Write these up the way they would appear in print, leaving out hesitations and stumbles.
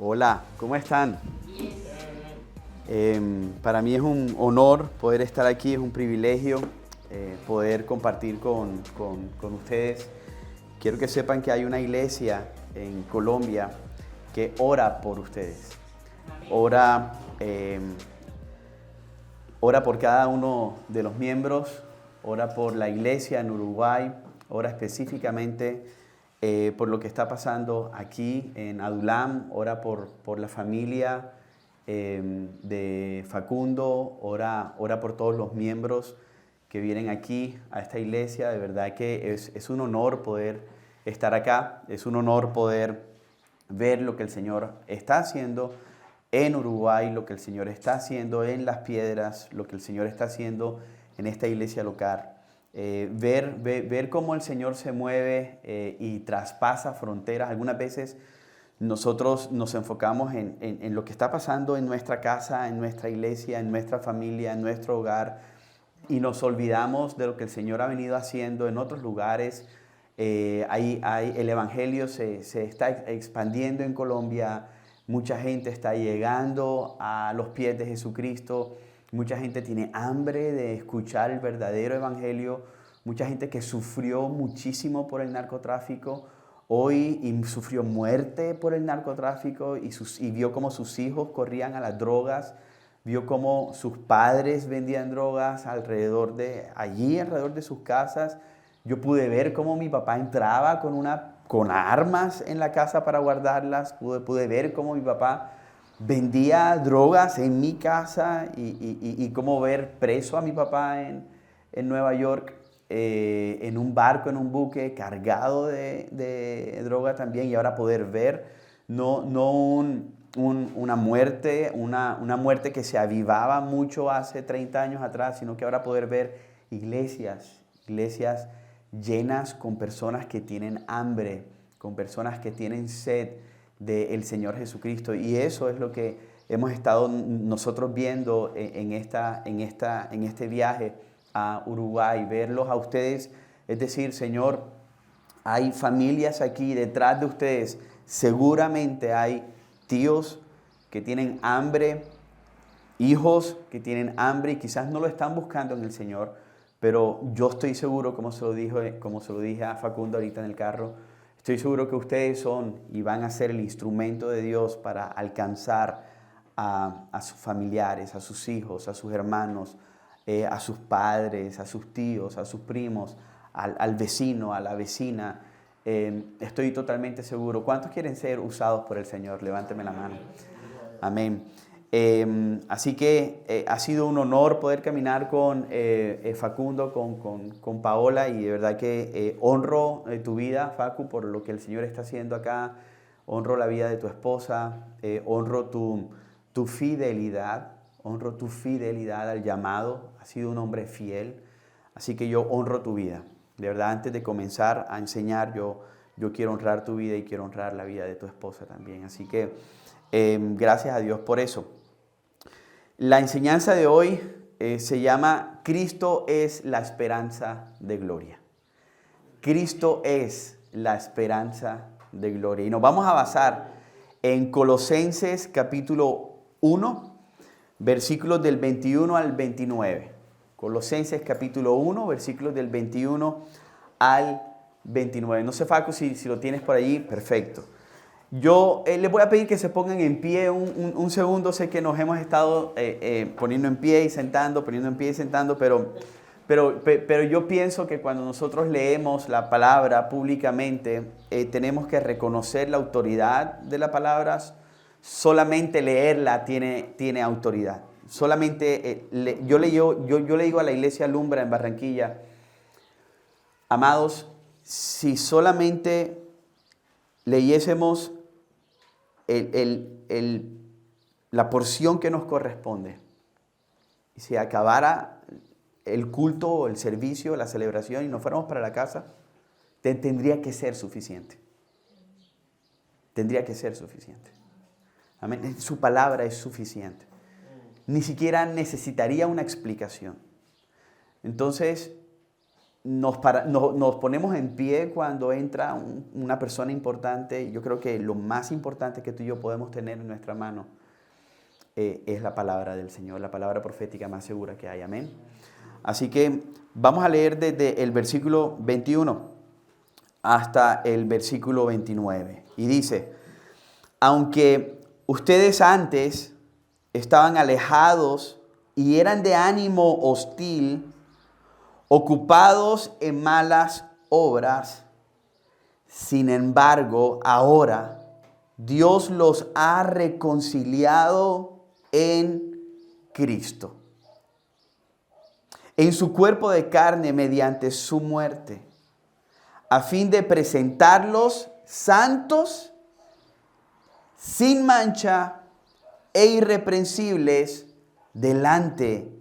Hola, ¿cómo están? Para mí es un honor poder estar aquí, es un privilegio poder compartir con ustedes. Quiero que sepan que hay una iglesia en Colombia que ora por ustedes. Ora, ora por cada uno de los miembros, ora por la iglesia en Uruguay, ora específicamente por lo que está pasando aquí en Adulam, ora por la familia de Facundo, ora por todos los miembros que vienen aquí a esta iglesia. De verdad que es un honor poder estar acá, es un honor poder ver lo que el Señor está haciendo en Uruguay, lo que el Señor está haciendo en Las Piedras, lo que el Señor está haciendo en esta iglesia local. Ver cómo el Señor se mueve y traspasa fronteras. Algunas veces nosotros nos enfocamos en lo que está pasando en nuestra casa, en nuestra iglesia, en nuestra familia, en nuestro hogar, y nos olvidamos de lo que el Señor ha venido haciendo en otros lugares. El Evangelio se está expandiendo en Colombia, mucha gente está llegando a los pies de Jesucristo, mucha gente tiene hambre de escuchar el verdadero Evangelio, mucha gente que sufrió muchísimo por el narcotráfico, hoy y sufrió muerte por el narcotráfico y vio cómo sus hijos corrían a las drogas, vio cómo sus padres vendían drogas alrededor de sus casas. Yo pude ver cómo mi papá entraba con armas en la casa para guardarlas. Pude ver cómo mi papá vendía drogas en mi casa y cómo ver preso a mi papá en Nueva York, en un barco, en un buque cargado de droga también. Y ahora poder ver una muerte que se avivaba mucho hace 30 años atrás, sino que ahora poder ver iglesias llenas con personas que tienen hambre, con personas que tienen sed del Señor Jesucristo. Y eso es lo que hemos estado nosotros viendo en este viaje a Uruguay, verlos a ustedes, es decir, Señor, hay familias aquí detrás de ustedes, seguramente hay tíos que tienen hambre, hijos que tienen hambre y quizás no lo están buscando en el Señor, pero yo estoy seguro, como se lo dije a Facundo ahorita en el carro, estoy seguro que ustedes son y van a ser el instrumento de Dios para alcanzar a sus familiares, a sus hijos, a sus hermanos, a sus padres, a sus tíos, a sus primos, al vecino, a la vecina. Estoy totalmente seguro. ¿Cuántos quieren ser usados por el Señor? Levánteme la mano. Amén. Así que ha sido un honor poder caminar con Facundo, con Paola, y de verdad que honro tu vida, Facu, por lo que el Señor está haciendo acá. Honro la vida de tu esposa, honro tu fidelidad, honro tu fidelidad al llamado. Has sido un hombre fiel, así que yo honro tu vida. De verdad, antes de comenzar a enseñar, yo quiero honrar tu vida y quiero honrar la vida de tu esposa también. Así que gracias a Dios por eso. La enseñanza de hoy se llama Cristo es la esperanza de gloria. Cristo es la esperanza de gloria. Y nos vamos a basar en Colosenses capítulo 1, versículos del 21 al 29. Colosenses capítulo 1, versículos del 21 al 29. No sé, Facu, si lo tienes por allí, perfecto. Yo les voy a pedir que se pongan en pie un segundo. Sé que nos hemos estado poniendo en pie y sentando, pero yo pienso que cuando nosotros leemos la palabra públicamente, tenemos que reconocer la autoridad de la palabra. Solamente leerla tiene autoridad. Solamente, yo le digo a la iglesia Alumbra en Barranquilla, amados, si solamente leyésemos la porción que nos corresponde, y si acabara el culto, el servicio, la celebración y nos fuéramos para la casa, tendría que ser suficiente. Tendría que ser suficiente. Amén. Su palabra es suficiente. Ni siquiera necesitaría una explicación. Entonces, nos ponemos en pie cuando entra una persona importante. Yo creo que lo más importante que tú y yo podemos tener en nuestra mano es la palabra del Señor, la palabra profética más segura que hay. Amén. Así que vamos a leer desde el versículo 21 hasta el versículo 29. Y dice: aunque ustedes antes estaban alejados y eran de ánimo hostil, ocupados en malas obras, sin embargo, ahora Dios los ha reconciliado en Cristo, en su cuerpo de carne mediante su muerte, a fin de presentarlos santos, sin mancha e irreprensibles delante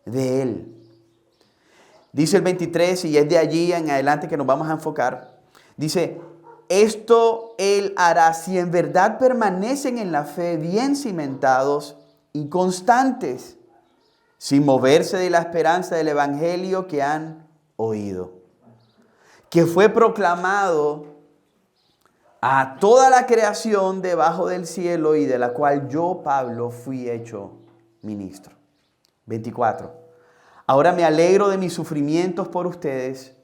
de Él. Dice el 23, y es de allí en adelante que nos vamos a enfocar. Dice: esto Él hará si en verdad permanecen en la fe, bien cimentados y constantes, sin moverse de la esperanza del evangelio que han oído, que fue proclamado a toda la creación debajo del cielo, y de la cual yo, Pablo, fui hecho ministro. 24. Ahora me alegro de mis sufrimientos por ustedes,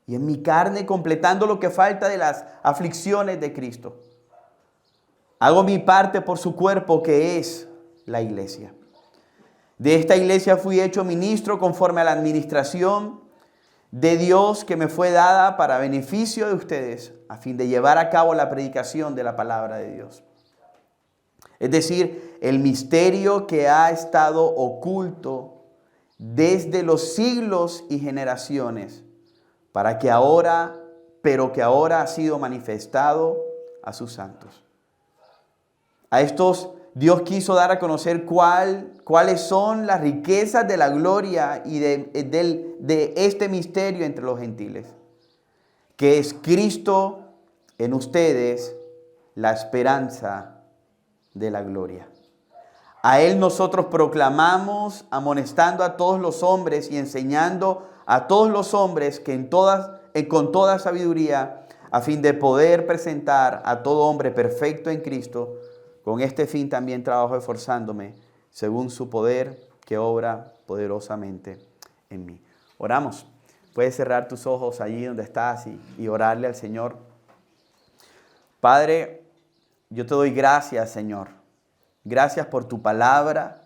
y en mi carne completando lo que falta de las aflicciones de Cristo. Hago mi parte por su cuerpo, que es la iglesia. De esta iglesia fui hecho ministro conforme a la administración de Dios que me fue dada para beneficio de ustedes, a fin de llevar a cabo la predicación de la palabra de Dios. Es decir, el misterio que ha estado oculto desde los siglos y generaciones, pero que ahora ha sido manifestado a sus santos. A estos Dios quiso dar a conocer cuáles son las riquezas de la gloria y de este misterio entre los gentiles, que es Cristo en ustedes, la esperanza de la gloria. A Él nosotros proclamamos, amonestando a todos los hombres y enseñando a todos los hombres que con toda sabiduría, a fin de poder presentar a todo hombre perfecto en Cristo. Con este fin también trabajo esforzándome, según su poder que obra poderosamente en mí. Oramos. Puedes cerrar tus ojos allí donde estás y orarle al Señor. Padre, yo te doy gracias, Señor. Gracias por tu palabra.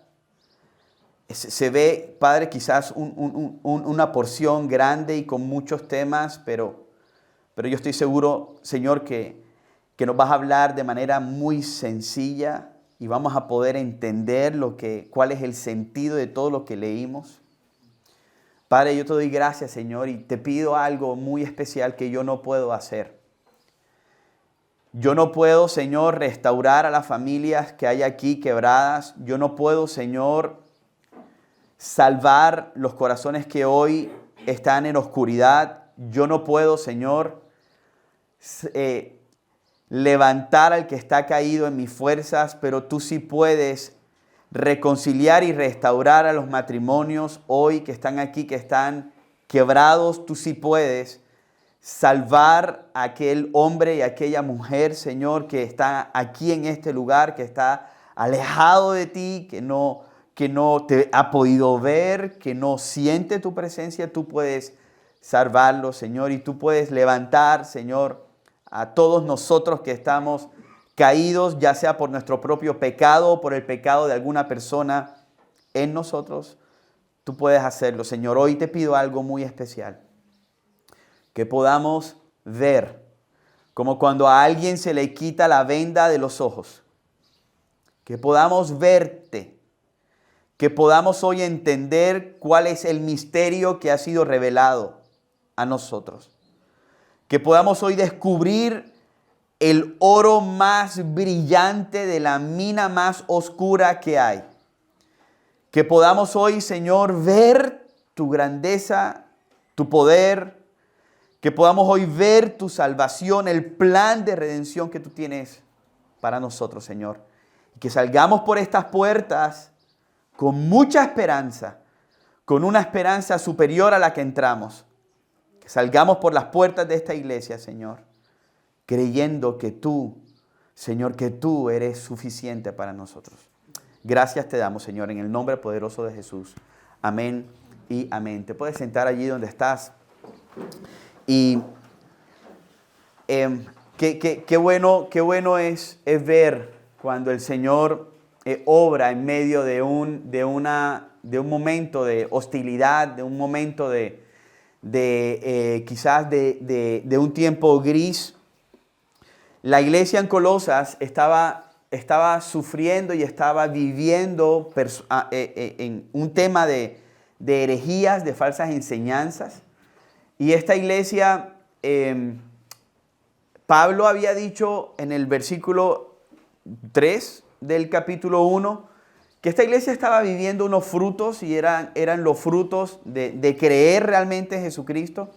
Se ve, Padre, quizás una porción grande y con muchos temas, pero yo estoy seguro, Señor, que nos vas a hablar de manera muy sencilla y vamos a poder entender cuál es el sentido de todo lo que leímos. Padre, yo te doy gracias, Señor, y te pido algo muy especial que yo no puedo hacer. Yo no puedo, Señor, restaurar a las familias que hay aquí quebradas. Yo no puedo, Señor, salvar los corazones que hoy están en oscuridad. Yo no puedo, Señor, levantar al que está caído en mis fuerzas, pero tú sí puedes reconciliar y restaurar a los matrimonios hoy que están aquí, que están quebrados. Tú sí puedes salvar a aquel hombre y a aquella mujer, Señor, que está aquí en este lugar, que está alejado de ti, que no te ha podido ver, que no siente tu presencia. Tú puedes salvarlo, Señor, y tú puedes levantar, Señor, a todos nosotros que estamos caídos, ya sea por nuestro propio pecado o por el pecado de alguna persona en nosotros. Tú puedes hacerlo, Señor. Hoy te pido algo muy especial. Que podamos ver, como cuando a alguien se le quita la venda de los ojos. Que podamos verte. Que podamos hoy entender cuál es el misterio que ha sido revelado a nosotros. Que podamos hoy descubrir el oro más brillante de la mina más oscura que hay. Que podamos hoy, Señor, ver tu grandeza, tu poder. Que podamos hoy ver tu salvación, el plan de redención que tú tienes para nosotros, Señor. Y que salgamos por estas puertas con mucha esperanza, con una esperanza superior a la que entramos. Que salgamos por las puertas de esta iglesia, Señor, creyendo que tú, Señor, que tú eres suficiente para nosotros. Gracias te damos, Señor, en el nombre poderoso de Jesús. Amén y amén. Te puedes sentar allí donde estás. Y qué bueno es ver cuando el Señor obra en medio de un momento de hostilidad, de un momento quizás de un tiempo gris. La iglesia en Colosas estaba sufriendo y estaba viviendo en un tema de herejías, de falsas enseñanzas. Y esta iglesia, Pablo había dicho en el versículo 3 del capítulo 1, que esta iglesia estaba viviendo unos frutos y eran los frutos de creer realmente en Jesucristo.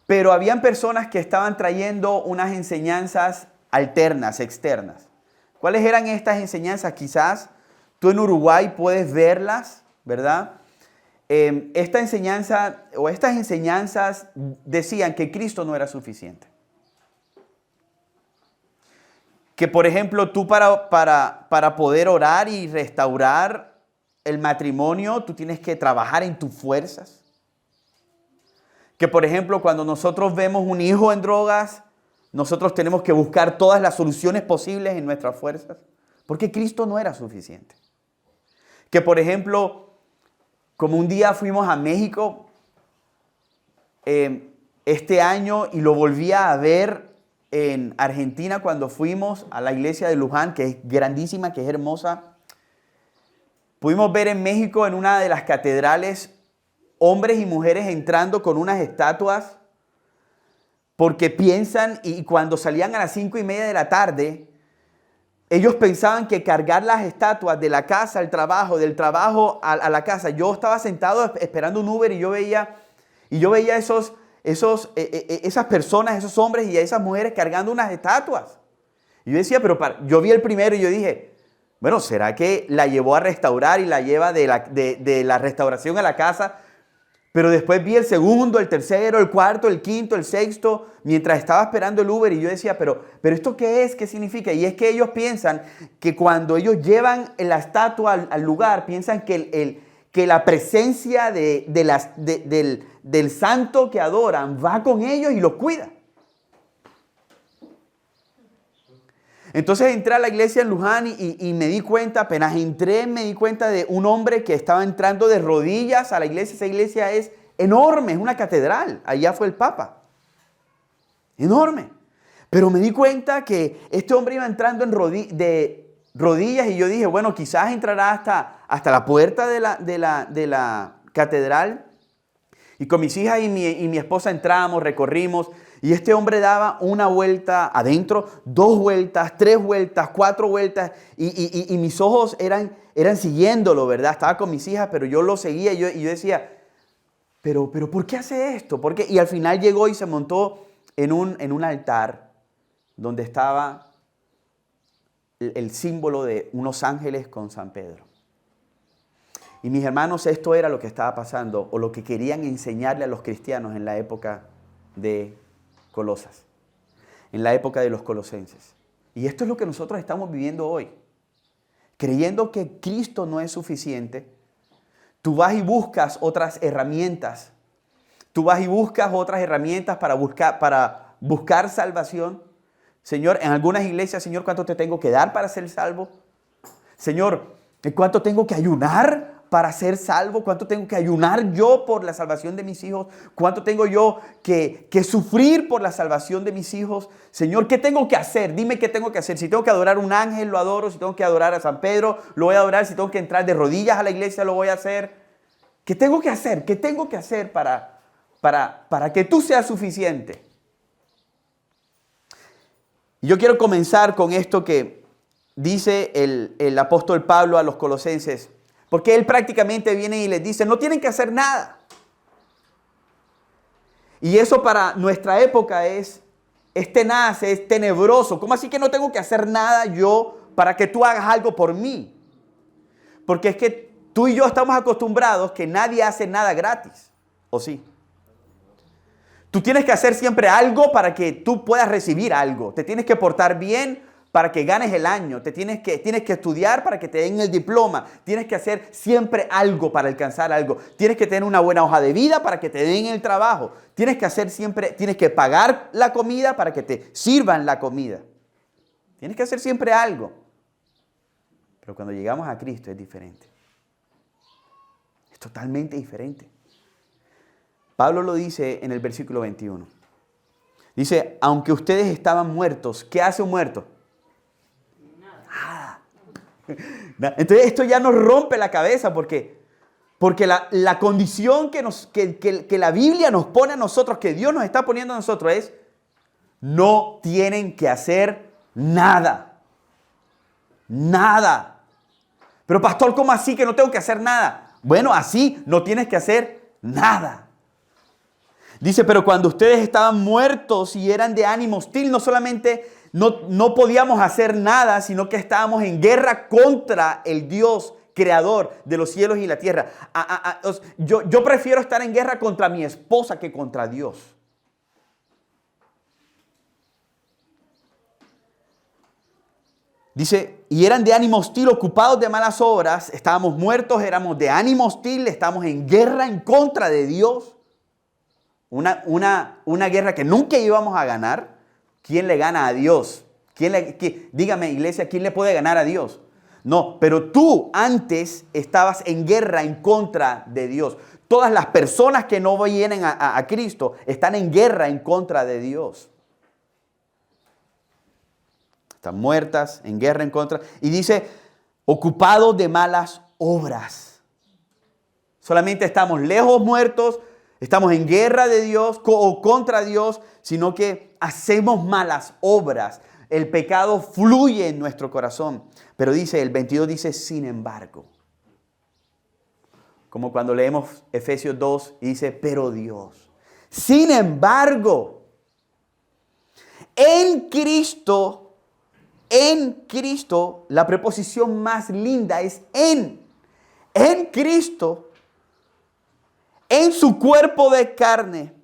Pero habían personas que estaban trayendo unas enseñanzas alternas, externas. ¿Cuáles eran estas enseñanzas? Quizás tú en Uruguay puedes verlas, ¿verdad? Esta enseñanza o estas enseñanzas decían que Cristo no era suficiente. Que, por ejemplo, tú para poder orar y restaurar el matrimonio, tú tienes que trabajar en tus fuerzas. Que, por ejemplo, cuando nosotros vemos un hijo en drogas, nosotros tenemos que buscar todas las soluciones posibles en nuestras fuerzas. Porque Cristo no era suficiente. Que, por ejemplo, como un día fuimos a México este año y lo volví a ver en Argentina cuando fuimos a la iglesia de Luján, que es grandísima, que es hermosa. Pudimos ver en México, en una de las catedrales, hombres y mujeres entrando con unas estatuas porque piensan, y cuando salían a las 5:30 de la tarde, ellos pensaban que cargar las estatuas de la casa al trabajo, del trabajo a la casa. Yo estaba sentado esperando un Uber y yo veía esas personas, esos hombres y esas mujeres cargando unas estatuas. Y yo decía, yo vi el primero y yo dije, bueno, ¿será que la llevó a restaurar y la lleva de la restauración a la casa? Pero después vi el segundo, el tercero, el cuarto, el quinto, el sexto, mientras estaba esperando el Uber y yo decía, pero ¿esto qué es? ¿Qué significa? Y es que ellos piensan que cuando ellos llevan la estatua al lugar, piensan que la presencia del santo que adoran va con ellos y los cuida. Entonces entré a la iglesia en Luján y me di cuenta, apenas entré, me di cuenta de un hombre que estaba entrando de rodillas a la iglesia. Esa iglesia es enorme, es una catedral. Allá fue el Papa. Enorme. Pero me di cuenta que este hombre iba entrando de rodillas y yo dije, bueno, quizás entrará hasta la puerta de la catedral. Y con mis hijas y mi esposa entramos, recorrimos. Y este hombre daba una vuelta adentro, 2 vueltas, 3 vueltas, 4 vueltas. Y mis ojos eran siguiéndolo, ¿verdad? Estaba con mis hijas, pero yo lo seguía y yo decía, pero ¿por qué hace esto? ¿Por qué? Y al final llegó y se montó en un altar donde estaba el símbolo de unos ángeles con San Pedro. Y mis hermanos, esto era lo que estaba pasando o lo que querían enseñarle a los cristianos en la época de Colosas, en la época de los colosenses. Y esto es lo que nosotros estamos viviendo hoy. Creyendo que Cristo no es suficiente, tú vas y buscas otras herramientas. Tú vas y buscas otras herramientas para buscar salvación. Señor, en algunas iglesias, Señor, ¿cuánto te tengo que dar para ser salvo? Señor, ¿cuánto tengo que ayunar para ser salvo? ¿Cuánto tengo que ayunar yo por la salvación de mis hijos? ¿Cuánto tengo yo que sufrir por la salvación de mis hijos? Señor, ¿qué tengo que hacer? Dime qué tengo que hacer. Si tengo que adorar a un ángel, lo adoro. Si tengo que adorar a San Pedro, lo voy a adorar. Si tengo que entrar de rodillas a la iglesia, lo voy a hacer. ¿Qué tengo que hacer? ¿Qué tengo que hacer para que tú seas suficiente? Y yo quiero comenzar con esto que dice el apóstol Pablo a los colosenses. Porque él prácticamente viene y les dice, no tienen que hacer nada. Y eso para nuestra época es tenaz, es tenebroso. ¿Cómo así que no tengo que hacer nada yo para que tú hagas algo por mí? Porque es que tú y yo estamos acostumbrados que nadie hace nada gratis. ¿O sí? Tú tienes que hacer siempre algo para que tú puedas recibir algo. Te tienes que portar bien para que ganes el año. Tienes que estudiar para que te den el diploma. Tienes que hacer siempre algo para alcanzar algo. Tienes que tener una buena hoja de vida para que te den el trabajo. Tienes que pagar la comida para que te sirvan la comida. Tienes que hacer siempre algo. Pero cuando llegamos a Cristo es diferente. Es totalmente diferente. Pablo lo dice en el versículo 21. Dice, aunque ustedes estaban muertos, ¿qué hace un muerto? Nada. Entonces esto ya nos rompe la cabeza porque la condición que la Biblia nos pone a nosotros, que Dios nos está poniendo a nosotros es, no tienen que hacer nada. Nada. Pero pastor, ¿cómo así que no tengo que hacer nada? Bueno, así no tienes que hacer nada. Dice, pero cuando ustedes estaban muertos y eran de ánimo hostil, no solamente no podíamos hacer nada, sino que estábamos en guerra contra el Dios creador de los cielos y la tierra. Yo prefiero estar en guerra contra mi esposa que contra Dios. Dice, y eran de ánimo hostil, ocupados de malas obras, estábamos muertos, éramos de ánimo hostil, estábamos en guerra en contra de Dios. Una guerra que nunca íbamos a ganar. ¿Quién le gana a Dios? Dígame, iglesia, ¿quién le puede ganar a Dios? No, pero tú antes estabas en guerra en contra de Dios. Todas las personas que no vienen a Cristo están en guerra en contra de Dios. Están muertas, en guerra en contra. Y dice, ocupados de malas obras. Solamente estamos lejos muertos, estamos en guerra de Dios o contra Dios, sino que hacemos malas obras. El pecado fluye en nuestro corazón. Pero dice, el 22 dice, sin embargo. Como cuando leemos Efesios 2 y dice, pero Dios. Sin embargo, en Cristo, la preposición más linda es en. En Cristo, en su cuerpo de carne.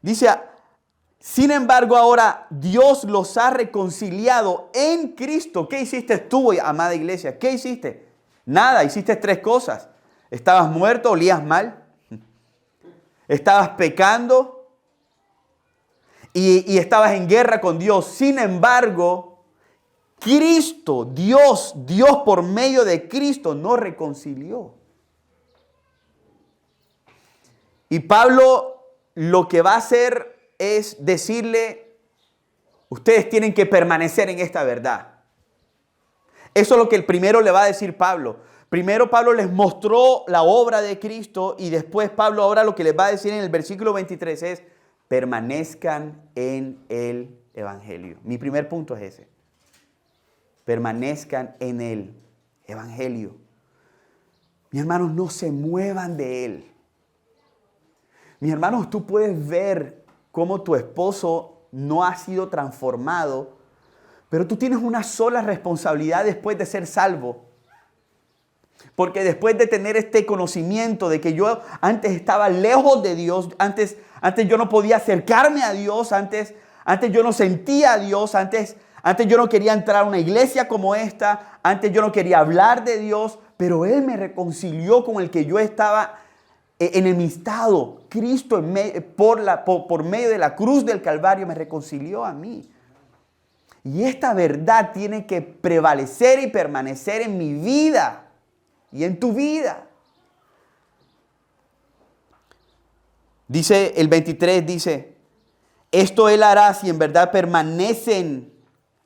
Dice, sin embargo, ahora Dios los ha reconciliado en Cristo. ¿Qué hiciste tú, amada iglesia? ¿Qué hiciste? Nada, hiciste tres cosas. Estabas muerto, olías mal. Estabas pecando. Y estabas en guerra con Dios. Sin embargo, Cristo, Dios por medio de Cristo nos reconcilió. Y Pablo lo que va a hacer es decirle, ustedes tienen que permanecer en esta verdad. Eso es lo que el primero le va a decir Pablo. Primero Pablo les mostró la obra de Cristo y después Pablo ahora lo que les va a decir en el versículo 23 es, permanezcan en el Evangelio. Mi primer punto es ese. Permanezcan en el Evangelio. Mis hermanos, no se muevan de él. Mis hermanos, tú puedes ver cómo tu esposo no ha sido transformado, pero tú tienes una sola responsabilidad después de ser salvo. Porque después de tener este conocimiento de que yo antes estaba lejos de Dios, antes yo no podía acercarme a Dios, antes yo no sentía a Dios, antes yo no quería entrar a una iglesia como esta, antes yo no quería hablar de Dios, pero Él me reconcilió con el que yo estaba enemistado. Cristo por medio de la cruz del Calvario me reconcilió a mí. Y esta verdad tiene que prevalecer y permanecer en mi vida y en tu vida. Dice el 23, dice, esto Él hará si en verdad permanecen,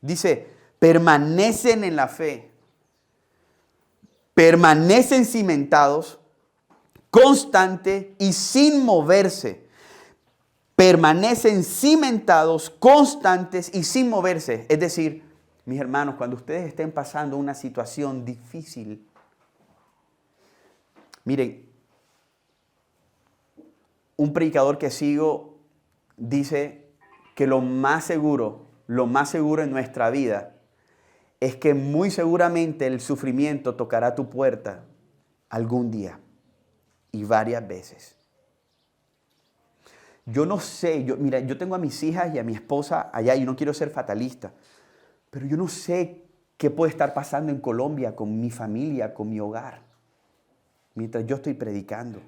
dice, permanecen en la fe, permanecen cimentados, constante y sin moverse. Permanecen cimentados, constantes y sin moverse. Es decir, mis hermanos, cuando ustedes estén pasando una situación difícil, miren, un predicador que sigo dice que lo más seguro en nuestra vida es que muy seguramente el sufrimiento tocará tu puerta algún día y varias veces. Yo no sé, mira, yo tengo a mis hijas y a mi esposa allá y no quiero ser fatalista, pero yo no sé qué puede estar pasando en Colombia con mi familia, con mi hogar, mientras yo estoy predicando.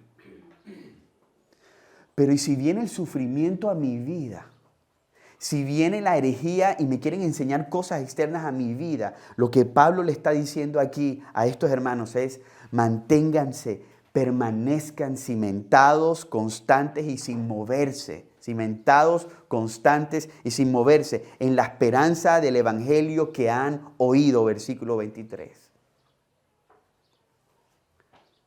Pero ¿y si viene el sufrimiento a mi vida? Si viene la herejía y me quieren enseñar cosas externas a mi vida, lo que Pablo le está diciendo aquí a estos hermanos es: manténganse, permanezcan cimentados, constantes y sin moverse. Cimentados, constantes y sin moverse en la esperanza del evangelio que han oído. Versículo 23.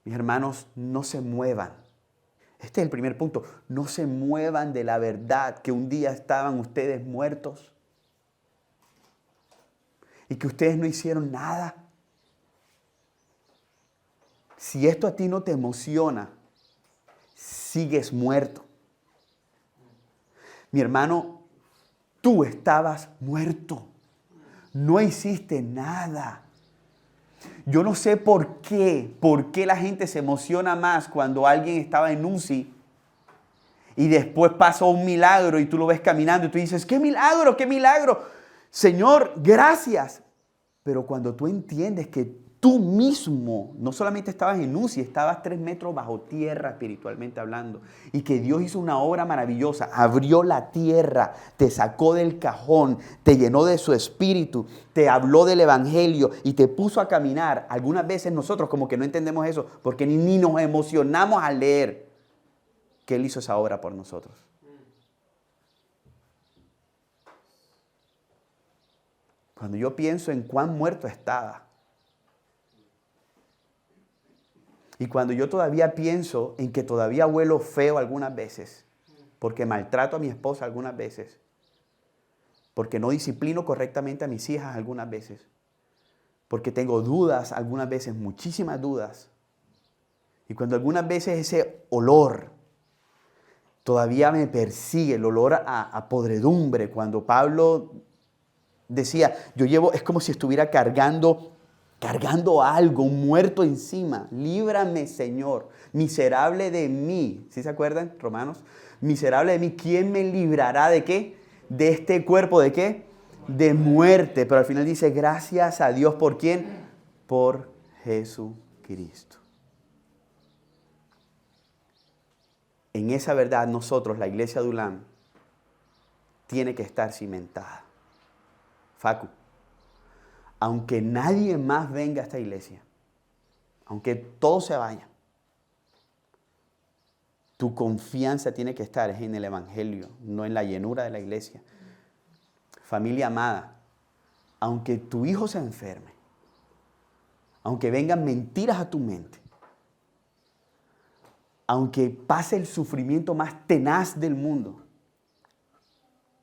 Mis hermanos, no se muevan. Este es el primer punto. No se muevan de la verdad que un día estaban ustedes muertos y que ustedes no hicieron nada. Si esto a ti no te emociona, sigues muerto. Mi hermano, tú estabas muerto. No hiciste nada. Yo no sé por qué la gente se emociona más cuando alguien estaba en UCI y después pasó un milagro y tú lo ves caminando y tú dices: ¡qué milagro, qué milagro! Señor, gracias. Pero cuando tú entiendes que tú mismo no solamente estabas en UCI, estabas 3 metros bajo tierra espiritualmente hablando, y que Dios hizo una obra maravillosa, abrió la tierra, te sacó del cajón, te llenó de su espíritu, te habló del evangelio y te puso a caminar. Algunas veces nosotros como que no entendemos eso porque ni nos emocionamos al leer que Él hizo esa obra por nosotros. Cuando yo pienso en cuán muerto estaba, y cuando yo todavía pienso en que todavía huelo feo algunas veces, porque maltrato a mi esposa algunas veces, porque no disciplino correctamente a mis hijas algunas veces, porque tengo dudas algunas veces, muchísimas dudas, y cuando algunas veces ese olor todavía me persigue, el olor a podredumbre, cuando Pablo decía, es como si estuviera cargando algo, un muerto encima. Líbrame, Señor, miserable de mí. ¿Sí se acuerdan, Romanos? Miserable de mí. ¿Quién me librará de qué? De este cuerpo, ¿de qué? De muerte. Pero al final dice, gracias a Dios. ¿Por quién? Por Jesucristo. En esa verdad nosotros, la iglesia de Ulam, tiene que estar cimentada. Facu, aunque nadie más venga a esta iglesia, aunque todos se vayan, tu confianza tiene que estar en el evangelio, no en la llenura de la iglesia. Familia amada, aunque tu hijo se enferme, aunque vengan mentiras a tu mente, aunque pase el sufrimiento más tenaz del mundo,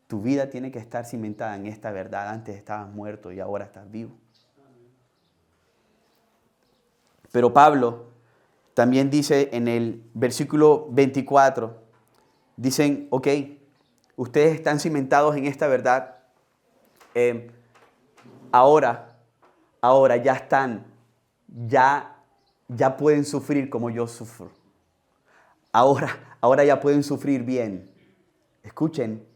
tu vida tiene que estar cimentada en esta verdad. Antes estabas muerto y ahora estás vivo. Pero Pablo también dice en el versículo 24, dicen, ok, ustedes están cimentados en esta verdad. Ahora ya pueden sufrir como yo sufro. Ahora ya pueden sufrir bien. Escuchen.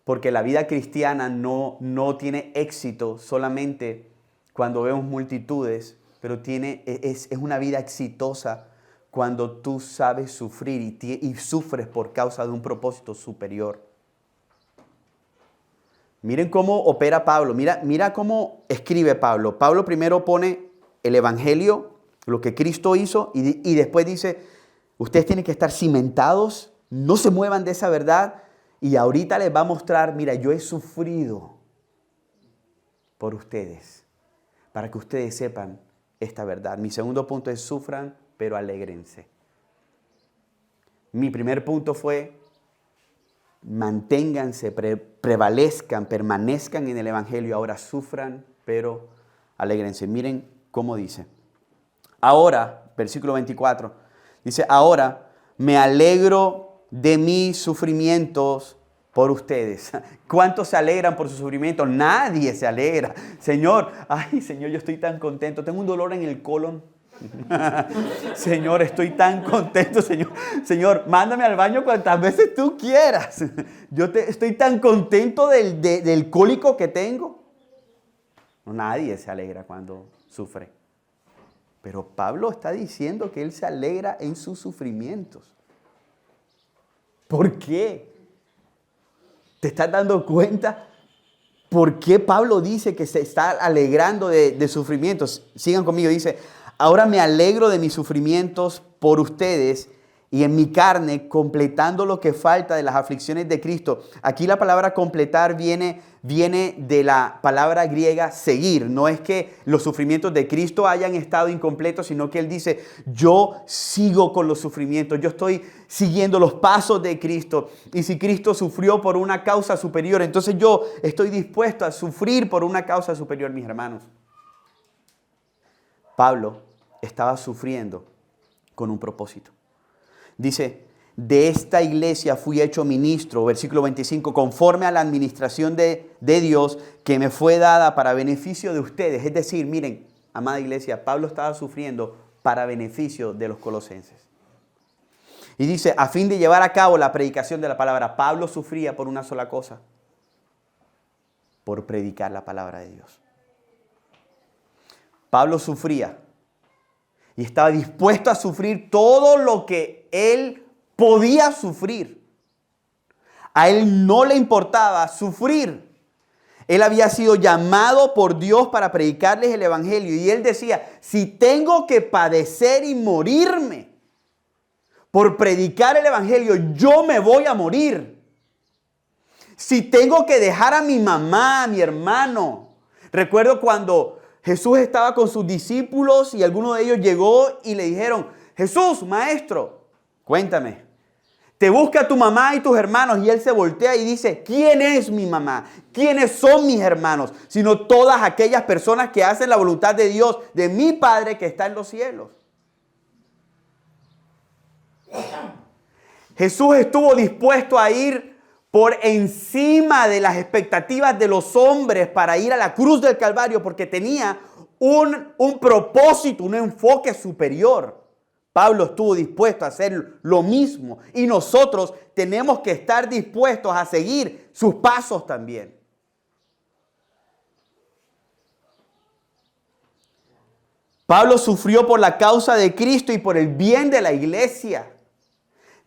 Porque la vida cristiana no tiene éxito solamente cuando vemos multitudes, pero es una vida exitosa cuando tú sabes sufrir y sufres por causa de un propósito superior. Miren cómo opera Pablo, mira cómo escribe Pablo. Pablo primero pone el evangelio, lo que Cristo hizo, y después dice, ustedes tienen que estar cimentados, no se muevan de esa verdad. Y ahorita les va a mostrar, mira, yo he sufrido por ustedes, para que ustedes sepan esta verdad. Mi segundo punto es sufran, pero alégrense. Mi primer punto fue manténganse, prevalezcan, permanezcan en el evangelio. Ahora sufran, pero alégrense. Miren cómo dice. Ahora, versículo 24, dice, ahora me alegro de mis sufrimientos por ustedes. ¿Cuántos se alegran por sus sufrimientos? Nadie se alegra. Señor, yo estoy tan contento. Tengo un dolor en el colon. Señor, estoy tan contento, Señor. Señor, mándame al baño cuantas veces tú quieras. Estoy tan contento del cólico que tengo. Nadie se alegra cuando sufre. Pero Pablo está diciendo que él se alegra en sus sufrimientos. ¿Por qué? ¿Te estás dando cuenta por qué Pablo dice que se está alegrando de sufrimientos? Sigan conmigo, dice: ahora me alegro de mis sufrimientos por ustedes y en mi carne, completando lo que falta de las aflicciones de Cristo. Aquí la palabra completar viene de la palabra griega seguir. No es que los sufrimientos de Cristo hayan estado incompletos, sino que él dice: yo sigo con los sufrimientos, yo estoy siguiendo los pasos de Cristo. Y si Cristo sufrió por una causa superior, entonces yo estoy dispuesto a sufrir por una causa superior, mis hermanos. Pablo estaba sufriendo con un propósito. Dice: de esta iglesia fui hecho ministro, versículo 25, conforme a la administración de Dios que me fue dada para beneficio de ustedes. Es decir, miren, amada iglesia, Pablo estaba sufriendo para beneficio de los colosenses. Y dice: a fin de llevar a cabo la predicación de la palabra. Pablo sufría por una sola cosa: por predicar la palabra de Dios. Pablo sufría y estaba dispuesto a sufrir todo lo que él podía sufrir. A él no le importaba sufrir. Él había sido llamado por Dios para predicarles el evangelio. Y él decía: si tengo que padecer y morirme por predicar el evangelio, yo me voy a morir. Si tengo que dejar a mi mamá, a mi hermano. Recuerdo cuando Jesús estaba con sus discípulos y alguno de ellos llegó y le dijeron: Jesús, maestro, cuéntame, te busca tu mamá y tus hermanos. Y él se voltea y dice: ¿quién es mi mamá? ¿Quiénes son mis hermanos? Sino todas aquellas personas que hacen la voluntad de Dios, de mi Padre que está en los cielos. Jesús estuvo dispuesto a ir por encima de las expectativas de los hombres para ir a la cruz del Calvario, porque tenía un propósito, un enfoque superior. Pablo estuvo dispuesto a hacer lo mismo y nosotros tenemos que estar dispuestos a seguir sus pasos también. Pablo sufrió por la causa de Cristo y por el bien de la iglesia.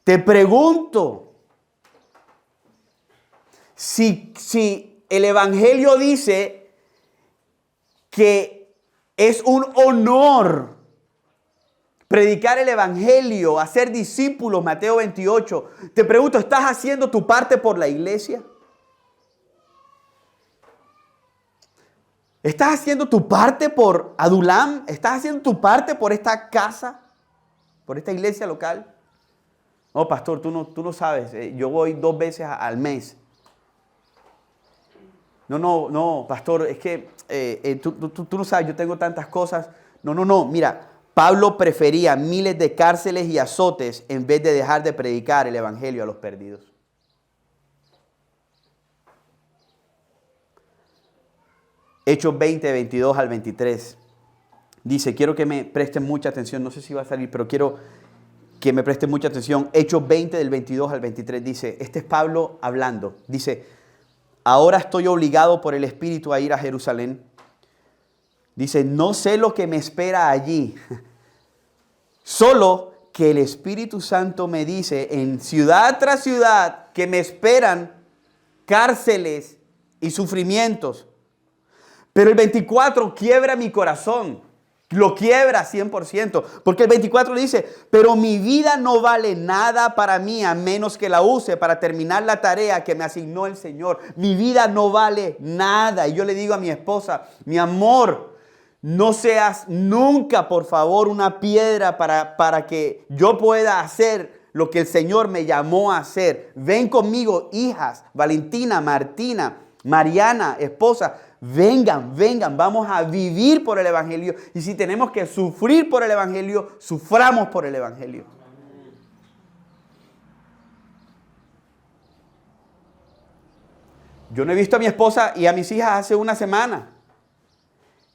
Te pregunto, si el Evangelio dice que es un honor predicar el Evangelio, hacer discípulos, Mateo 28, te pregunto, ¿estás haciendo tu parte por la iglesia? ¿Estás haciendo tu parte por Adulam? ¿Estás haciendo tu parte por esta casa? ¿Por esta iglesia local? No, pastor, tú no sabes. Yo voy 2 veces al mes. No, pastor, es que tú no sabes, yo tengo tantas cosas. No, mira, Pablo prefería miles de cárceles y azotes en vez de dejar de predicar el evangelio a los perdidos. Hechos 20, 22 al 23. Dice, quiero que me presten mucha atención, no sé si va a salir, pero quiero que me presten mucha atención. Hechos 20 del 22 al 23 dice, este es Pablo hablando, dice, ahora estoy obligado por el Espíritu a ir a Jerusalén. Dice, no sé lo que me espera allí, solo que el Espíritu Santo me dice en ciudad tras ciudad que me esperan cárceles y sufrimientos. Pero el 24 quiebra mi corazón. Lo quiebra 100%. Porque el 24 dice, pero mi vida no vale nada para mí a menos que la use para terminar la tarea que me asignó el Señor. Mi vida no vale nada. Y yo le digo a mi esposa, mi amor, no seas nunca, por favor, una piedra para que yo pueda hacer lo que el Señor me llamó a hacer. Ven conmigo, hijas, Valentina, Martina, Mariana, esposa. Vengan, vamos a vivir por el Evangelio. Y si tenemos que sufrir por el Evangelio, suframos por el Evangelio. Yo no he visto a mi esposa y a mis hijas hace una semana.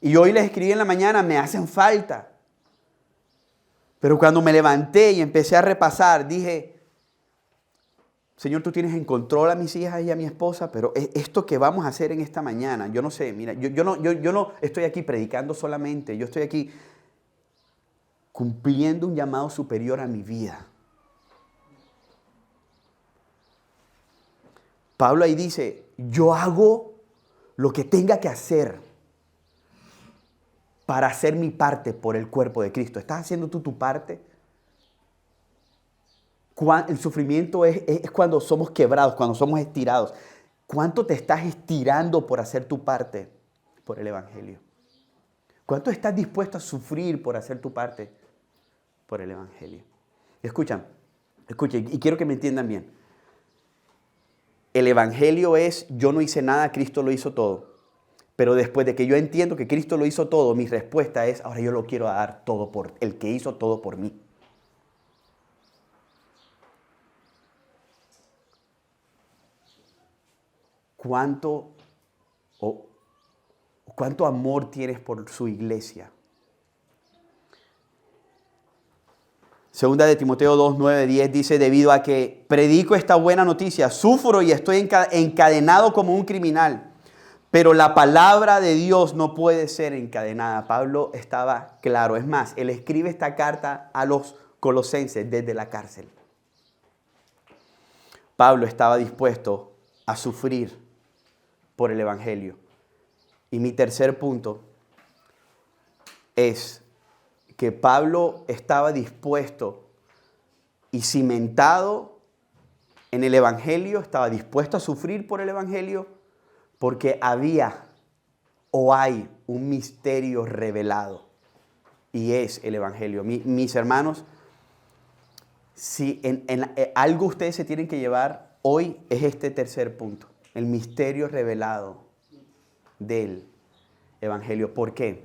Y hoy les escribí en la mañana, me hacen falta. Pero cuando me levanté y empecé a repasar, dije, Señor, tú tienes en control a mis hijas y a mi esposa, pero esto que vamos a hacer en esta mañana, yo no sé, mira, yo no estoy aquí predicando solamente, yo estoy aquí cumpliendo un llamado superior a mi vida. Pablo ahí dice, yo hago lo que tenga que hacer para hacer mi parte por el cuerpo de Cristo. ¿Estás haciendo tú tu parte? El sufrimiento es cuando somos quebrados, cuando somos estirados. ¿Cuánto te estás estirando por hacer tu parte por el Evangelio? ¿Cuánto estás dispuesto a sufrir por hacer tu parte por el Evangelio? Escuchen, y quiero que me entiendan bien. El Evangelio es, yo no hice nada, Cristo lo hizo todo. Pero después de que yo entiendo que Cristo lo hizo todo, mi respuesta es, ahora yo lo quiero dar todo por el que hizo todo por mí. ¿Cuánto amor tienes por su iglesia? Segunda de Timoteo 2, 9, 10 dice, debido a que predico esta buena noticia, sufro y estoy encadenado como un criminal. Pero la palabra de Dios no puede ser encadenada. Pablo estaba claro. Es más, él escribe esta carta a los colosenses desde la cárcel. Pablo estaba dispuesto a sufrir por el Evangelio. Y mi tercer punto es que Pablo estaba dispuesto y cimentado en el Evangelio, estaba dispuesto a sufrir por el Evangelio, porque había o hay un misterio revelado y es el Evangelio. Mis hermanos, si en algo ustedes se tienen que llevar hoy es este tercer punto, el misterio revelado del Evangelio. ¿Por qué?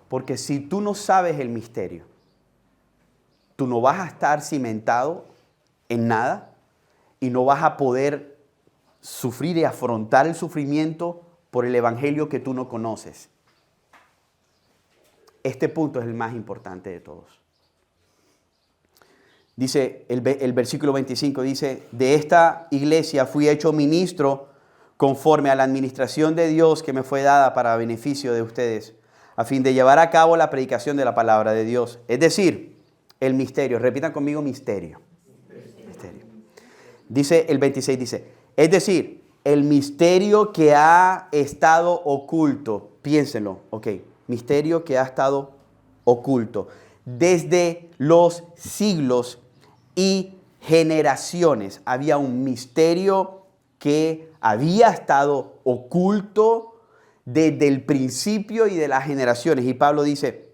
Porque si tú no sabes el misterio, tú no vas a estar cimentado en nada y no vas a poder sufrir y afrontar el sufrimiento por el Evangelio que tú no conoces. Este punto es el más importante de todos. Dice el versículo 25, dice, de esta iglesia fui hecho ministro conforme a la administración de Dios que me fue dada para beneficio de ustedes, a fin de llevar a cabo la predicación de la palabra de Dios. Es decir, el misterio. Repitan conmigo, misterio. Misterio. Dice el 26, dice, es decir, el misterio que ha estado oculto. Piénsenlo, ok. Misterio que ha estado oculto desde los siglos y generaciones. Había un misterio que había estado oculto desde el principio y de las generaciones. Y Pablo dice,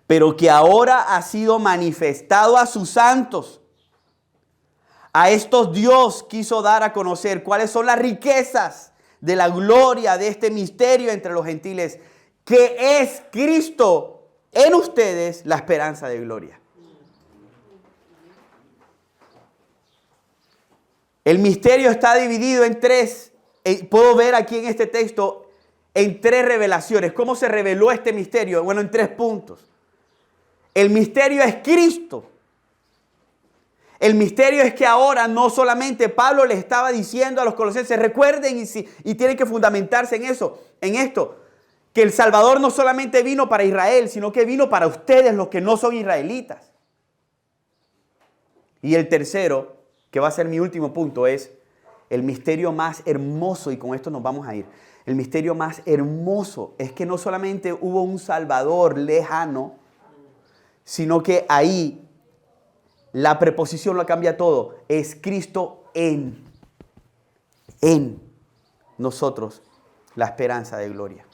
pero que ahora ha sido manifestado a sus santos. A estos Dios quiso dar a conocer cuáles son las riquezas de la gloria de este misterio entre los gentiles, que es Cristo en ustedes, la esperanza de gloria. El misterio está dividido en tres. Puedo ver aquí en este texto en tres revelaciones. ¿Cómo se reveló este misterio? Bueno, en 3 puntos. El misterio es Cristo. El misterio es que ahora no solamente Pablo le estaba diciendo a los colosenses, recuerden y tienen que fundamentarse en eso, en esto, que el Salvador no solamente vino para Israel, sino que vino para ustedes los que no son israelitas. Y el tercero, que va a ser mi último punto, es el misterio más hermoso, y con esto nos vamos a ir. El misterio más hermoso es que no solamente hubo un Salvador lejano, sino que ahí la preposición lo cambia todo. Es Cristo en nosotros, la esperanza de gloria.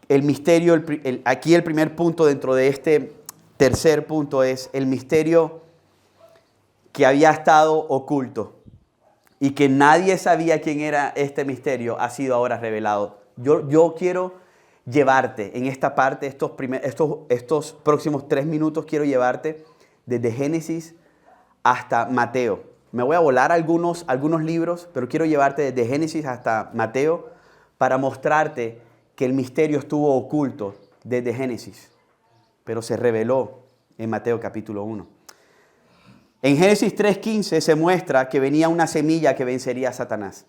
El misterio, aquí el primer punto dentro de este tercer punto es el misterio que había estado oculto y que nadie sabía quién era este misterio, ha sido ahora revelado. Yo quiero llevarte en esta parte, estos próximos 3 minutos, quiero llevarte desde Génesis hasta Mateo. Me voy a volar algunos libros, pero quiero llevarte desde Génesis hasta Mateo para mostrarte que el misterio estuvo oculto desde Génesis. pero se reveló en Mateo capítulo 1. En Génesis 3:15 se muestra que venía una semilla que vencería a Satanás.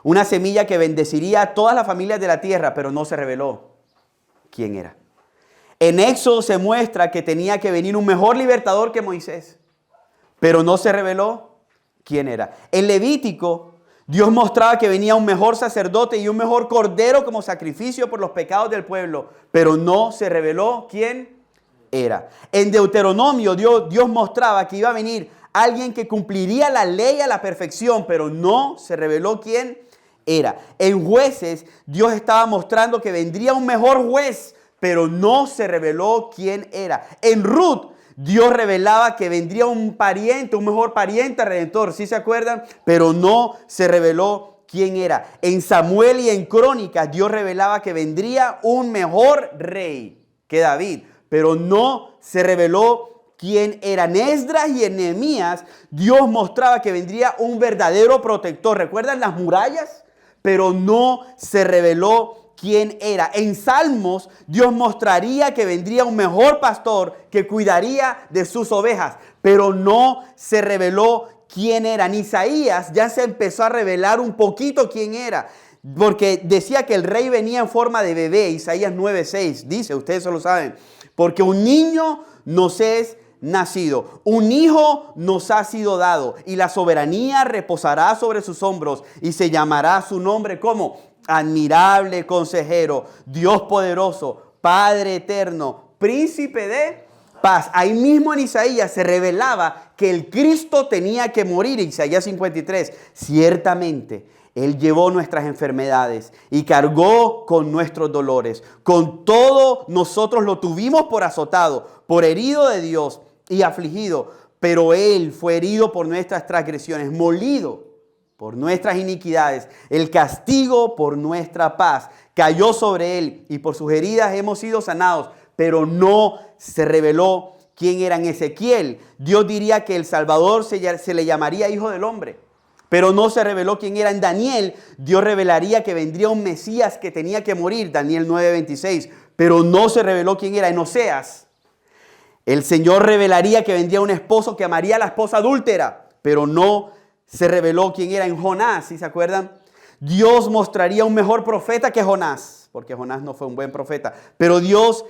Una semilla que bendeciría a todas las familias de la tierra, pero no se reveló quién era. En Éxodo se muestra que tenía que venir un mejor libertador que Moisés, pero no se reveló quién era. En Levítico, Dios mostraba que venía un mejor sacerdote y un mejor cordero como sacrificio por los pecados del pueblo, pero no se reveló quién era. En Deuteronomio, Dios mostraba que iba a venir alguien que cumpliría la ley a la perfección, pero no se reveló quién era. En Jueces, Dios estaba mostrando que vendría un mejor juez, pero no se reveló quién era. En Ruth, Dios revelaba que vendría un pariente, un mejor pariente redentor, ¿sí se acuerdan? Pero no se reveló quién era. En Samuel y en Crónicas, Dios revelaba que vendría un mejor rey que David, pero no se reveló quién era. En Esdras y en Nehemías, Dios mostraba que vendría un verdadero protector. ¿Recuerdan las murallas? Pero no se reveló quién era. En Salmos, Dios mostraría que vendría un mejor pastor que cuidaría de sus ovejas, pero no se reveló quién era. En Isaías ya se empezó a revelar un poquito quién era, porque decía que el rey venía en forma de bebé. Isaías 9:6 dice, ustedes se lo saben, porque un niño nos es nacido, un hijo nos ha sido dado, y la soberanía reposará sobre sus hombros, y se llamará su nombre como Admirable Consejero, Dios poderoso, Padre eterno, Príncipe de paz. Ahí mismo en Isaías se revelaba que el Cristo tenía que morir. Isaías 53, ciertamente Él llevó nuestras enfermedades y cargó con nuestros dolores. Con todo nosotros lo tuvimos por azotado, por herido de Dios y afligido. Pero Él fue herido por nuestras transgresiones, molido por nuestras iniquidades. El castigo por nuestra paz cayó sobre Él, y por sus heridas hemos sido sanados. Pero no se reveló quién era. En Ezequiel, Dios diría que el Salvador se le llamaría Hijo del Hombre, pero no se reveló quién era. En Daniel, Dios revelaría que vendría un Mesías que tenía que morir, Daniel 9:26, pero no se reveló quién era. En Oseas, el Señor revelaría que vendría un esposo que amaría a la esposa adúltera, pero no se reveló quién era. En Jonás, ¿sí se acuerdan? Dios mostraría un mejor profeta que Jonás, porque Jonás no fue un buen profeta, pero Dios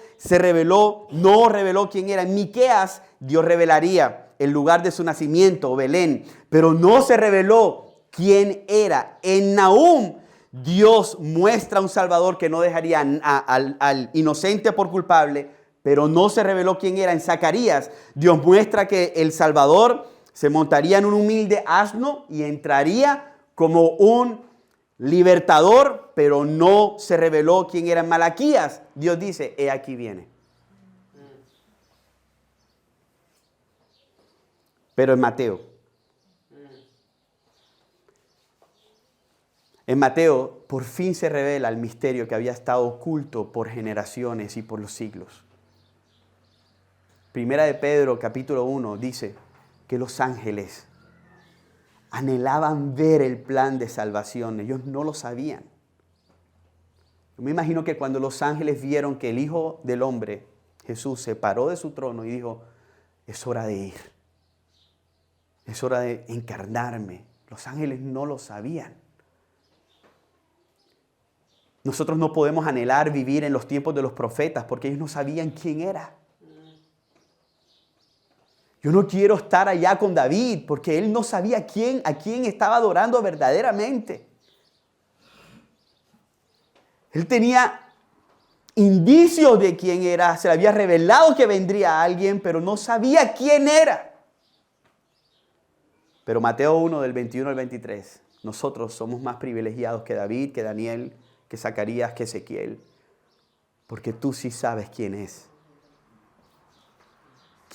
no reveló quién era. En Miqueas, Dios revelaría el lugar de su nacimiento, Belén, pero no se reveló quién era. En Nahum, Dios muestra un Salvador que no dejaría al inocente por culpable, pero no se reveló quién era. En Zacarías, Dios muestra que el Salvador se montaría en un humilde asno y entraría como un libertador, pero no se reveló quién era. En Malaquías, Dios dice, he aquí viene. Pero en Mateo por fin se revela el misterio que había estado oculto por generaciones y por los siglos. Primera de Pedro, capítulo 1, dice que los ángeles anhelaban ver el plan de salvación. Ellos no lo sabían. Yo me imagino que cuando los ángeles vieron que el Hijo del Hombre, Jesús, se paró de su trono y dijo, es hora de ir. Es hora de encarnarme. Los ángeles no lo sabían. Nosotros no podemos anhelar vivir en los tiempos de los profetas porque ellos no sabían quién era. Yo no quiero estar allá con David porque él no sabía a quién estaba adorando verdaderamente. Él tenía indicios de quién era, se le había revelado que vendría alguien, pero no sabía quién era. Pero Mateo 1, del 21 al 23, nosotros somos más privilegiados que David, que Daniel, que Zacarías, que Ezequiel, porque tú sí sabes quién es.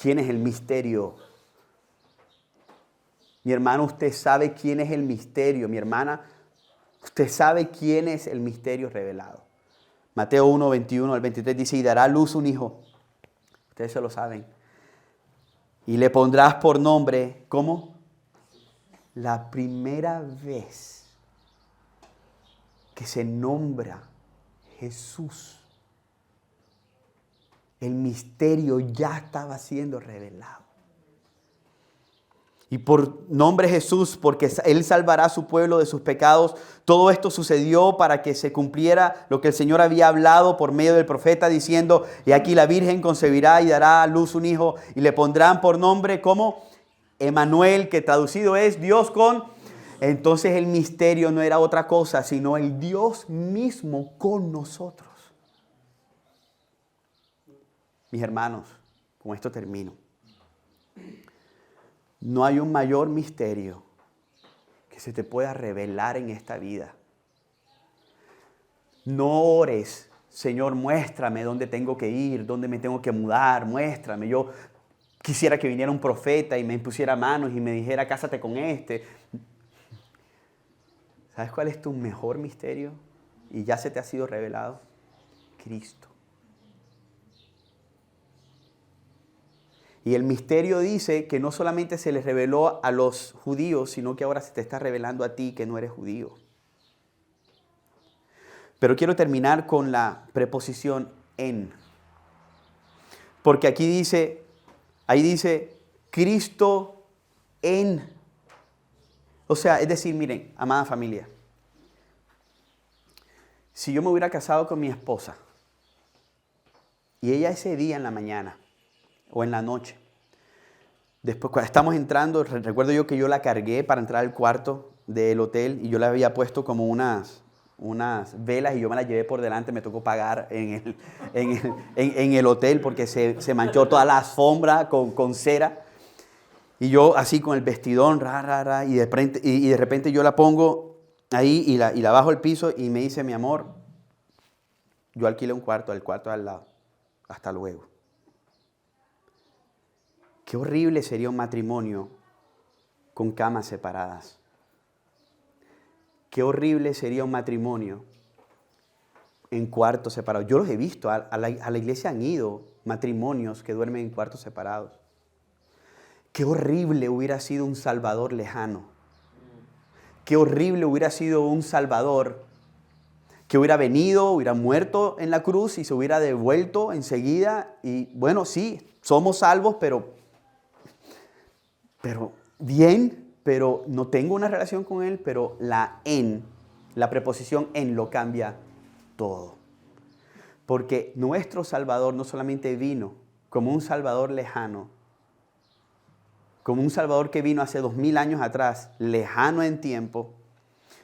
¿Quién es el misterio? Mi hermano, usted sabe quién es el misterio. Mi hermana, usted sabe quién es el misterio revelado. Mateo 1, 21 al 23 dice, y dará a luz un hijo. Ustedes se lo saben. Y le pondrás por nombre, ¿cómo? La primera vez que se nombra Jesús El misterio ya estaba siendo revelado. Y por nombre de Jesús, porque Él salvará a su pueblo de sus pecados. Todo esto sucedió para que se cumpliera lo que el Señor había hablado por medio del profeta, diciendo: y aquí la Virgen concebirá y dará a luz un hijo, y le pondrán por nombre como Emanuel, que traducido es Dios con... Entonces el misterio no era otra cosa, sino el Dios mismo con nosotros. Mis hermanos, con esto termino. No hay un mayor misterio que se te pueda revelar en esta vida. No ores: Señor, muéstrame dónde tengo que ir, dónde me tengo que mudar, muéstrame. Yo quisiera que viniera un profeta y me impusiera manos y me dijera: cásate con este. ¿Sabes cuál es tu mejor misterio? Y ya se te ha sido revelado: Cristo. Y el misterio dice que no solamente se les reveló a los judíos, sino que ahora se te está revelando a ti que no eres judío. Pero quiero terminar con la preposición en. Porque aquí dice, ahí dice Cristo en. O sea, es decir, miren, amada familia, si yo me hubiera casado con mi esposa y ella ese día en la mañana o en la noche, después cuando estamos entrando, recuerdo yo que yo la cargué para entrar al cuarto del hotel y yo le había puesto como unas velas y yo me las llevé por delante. Me tocó pagar en el hotel porque se manchó toda la alfombra con cera. Y yo así con el vestidón, y de repente yo la pongo ahí y la bajo al piso y me dice: mi amor, yo alquilé un cuarto, el cuarto de al lado. Hasta luego. Qué horrible sería un matrimonio con camas separadas. Qué horrible sería un matrimonio en cuartos separados. Yo los he visto, a la iglesia han ido matrimonios que duermen en cuartos separados. Qué horrible hubiera sido un Salvador lejano. Qué horrible hubiera sido un Salvador que hubiera venido, hubiera muerto en la cruz y se hubiera devuelto enseguida. Y bueno, sí, somos salvos, pero bien, pero no tengo una relación con Él. Pero la preposición en lo cambia todo. Porque nuestro Salvador no solamente vino como un Salvador lejano, como un Salvador que vino hace 2000 años atrás, lejano en tiempo,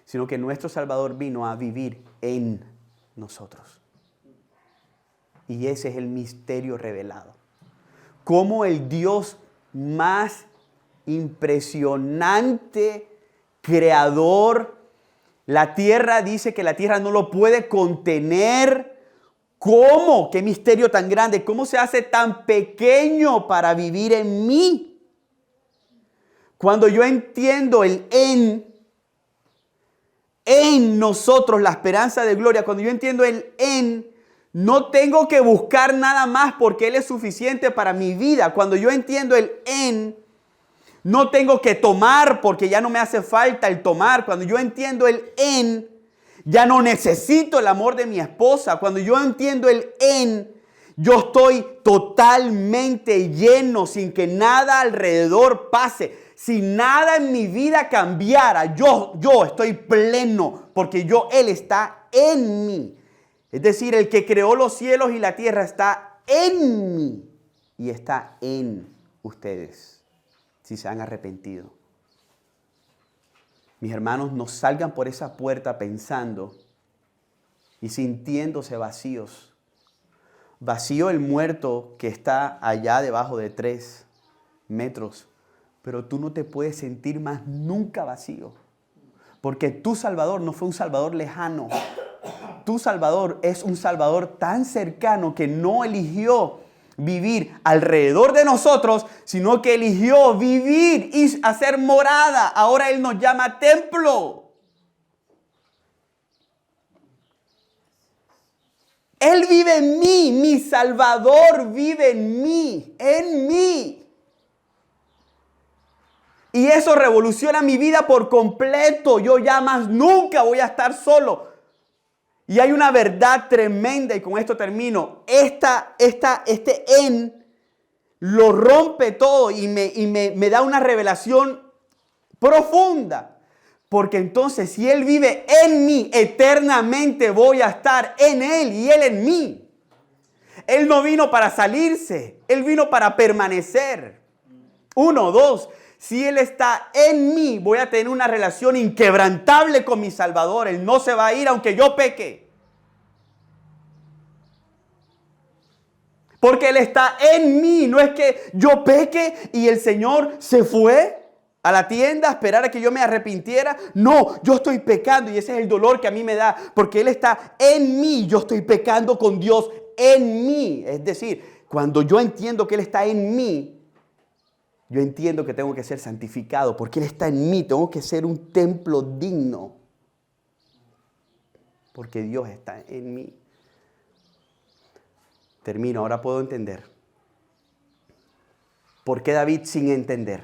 sino que nuestro Salvador vino a vivir en nosotros. Y ese es el misterio revelado. Cómo el Dios más impresionante, creador, la tierra, dice que la tierra no lo puede contener. ¿Cómo? ¿Qué misterio tan grande? ¿Cómo se hace tan pequeño para vivir en mí? Cuando yo entiendo el en nosotros, la esperanza de gloria, cuando yo entiendo el en, no tengo que buscar nada más porque Él es suficiente para mi vida. Cuando yo entiendo el en, no tengo que tomar porque ya no me hace falta el tomar. Cuando yo entiendo el en, ya no necesito el amor de mi esposa. Cuando yo entiendo el en, yo estoy totalmente lleno sin que nada alrededor pase. Si nada en mi vida cambiara, yo estoy pleno porque Él está en mí. Es decir, el que creó los cielos y la tierra está en mí y está en ustedes, si se han arrepentido. Mis hermanos, no salgan por esa puerta pensando y sintiéndose vacíos. Vacío el muerto que está allá debajo de 3 metros. Pero tú no te puedes sentir más nunca vacío. Porque tu Salvador no fue un Salvador lejano. Tu Salvador es un Salvador tan cercano que no eligió vivir alrededor de nosotros, sino que eligió vivir y hacer morada. Ahora Él nos llama templo. Él vive en mí. Mi Salvador vive en mí. En mí. Y eso revoluciona mi vida por completo. Yo ya más nunca voy a estar solo. Y hay una verdad tremenda, y con esto termino. Este en lo rompe todo y me da una revelación profunda. Porque entonces si Él vive en mí, eternamente voy a estar en Él y Él en mí. Él no vino para salirse, Él vino para permanecer. 1, 2. Si Él está en mí, voy a tener una relación inquebrantable con mi Salvador. Él no se va a ir aunque yo peque. Porque Él está en mí. No es que yo peque y el Señor se fue a la tienda a esperar a que yo me arrepintiera. No, yo estoy pecando y ese es el dolor que a mí me da. Porque Él está en mí. Yo estoy pecando con Dios en mí. Es decir, cuando yo entiendo que Él está en mí, yo entiendo que tengo que ser santificado. Porque Él está en mí. Tengo que ser un templo digno. Porque Dios está en mí. Termino, ahora puedo entender. ¿Por qué David sin entender?